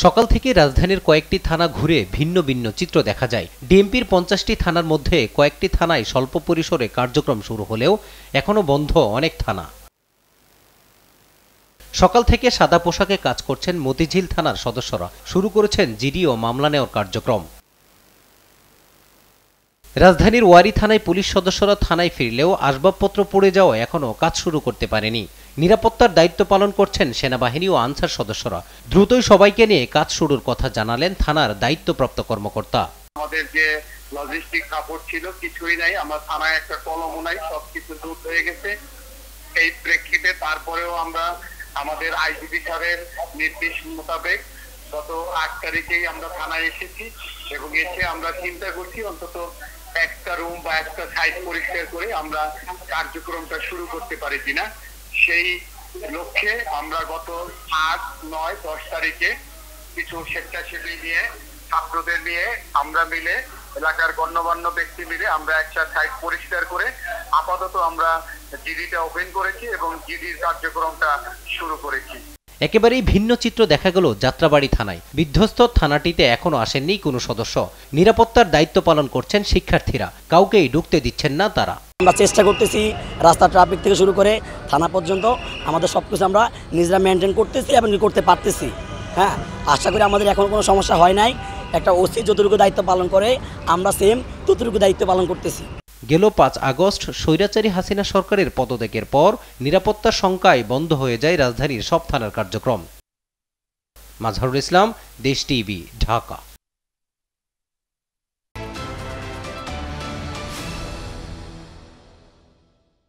সকাল থেকে রাজধানীর কয়েকটি থানা ঘুরে ভিন্ন ভিন্ন চিত্র দেখা যায়। ডিএমপির 50টি থানার মধ্যে কয়েকটি থানায় স্বল্প পরিসরে কার্যক্রম শুরু হলেও এখনো বন্ধ অনেক থানা। সকাল থেকে সাদা পোশাকে কাজ করছেন মতিঝিল থানার সদস্যরা, শুরু করেছেন জিডি ও মামলা নেওয়ার কার্যক্রম। রাজধানীর ওয়ারী থানায় পুলিশ সদস্যরা থানায় ফিরলেও আসবাবপত্র পড়ে যাওয়া এখনও কাজ শুরু করতে পারেনি। নিরাপত্তার দায়িত্ব পালন করছেন সেনাবাহিনী ও আনসার সদস্যরা। দ্রুতই সবাইকে নিয়ে কাজ শুরুর কথা জানালেন থানার দায়িত্বপ্রাপ্ত কর্মকর্তা। আমাদের যে লজিস্টিক সাপোর্ট ছিল কিছুই নাই, আমরা থানায় একটা কলমও নাই, সবকিছু দূর হয়ে গেছে। এই প্রেক্ষিতে তারপরেও আমরা আমাদের আইজিপি স্যারের নির্দেশ মোতাবেক গত 8 তারিখেই আমরা থানায় এসেছি এবং এসে আমরা চিন্তা করছি অন্তত একটা রুম বা একটা সাইট পরিষ্কার করে আমরা কার্যক্রমটা শুরু করতে পারি কিনা। সেই লক্ষ্যে আমরা গত 8, 9, 10 তারিখে কিছু স্বেচ্ছাসেবী নিয়ে ছাত্রদের নিয়ে আমরা মিলে এলাকার গণ্যমান্য ব্যক্তি মিলে আমরা একটা সাইট পরিষ্কার করে আপাতত আমরা জিডিটা ওপেন করেছি এবং জিডির কার্যক্রমটা শুরু করেছি। একেবারেই ভিন্ন চিত্র দেখা গেল যাত্রাবাড়ী থানায়। বিধ্বস্ত থানাটিতে এখনো আসেননি কোনো সদস্য। নিরাপত্তার দায়িত্ব পালন করছেন শিক্ষার্থীরা, কাউকেই ঢুকতে দিচ্ছেন না তারা। আমরা চেষ্টা করতেছি রাস্তা ট্রাফিক থেকে শুরু করে থানা পর্যন্ত আমাদের সবকিছু আমরা নিজেরা মেনটেন করতেছি এবং করতে পারতেছি। হ্যাঁ, আশা করি আমাদের এখন কোনো সমস্যা হয় নাই। একটা ওসি যতটুকু দায়িত্ব পালন করে আমরা সেম ততটুকু দায়িত্ব পালন করতেছি। গেল 5 আগস্ট স্বৈরাচারী হাসিনা সরকারের পদত্যাগের পর নিরাপত্তার শঙ্কায় বন্ধ হয়ে যায় রাজধানীর সব থানার কার্যক্রম। মাজহারুল ইসলাম, দেশ টিভি, ঢাকা।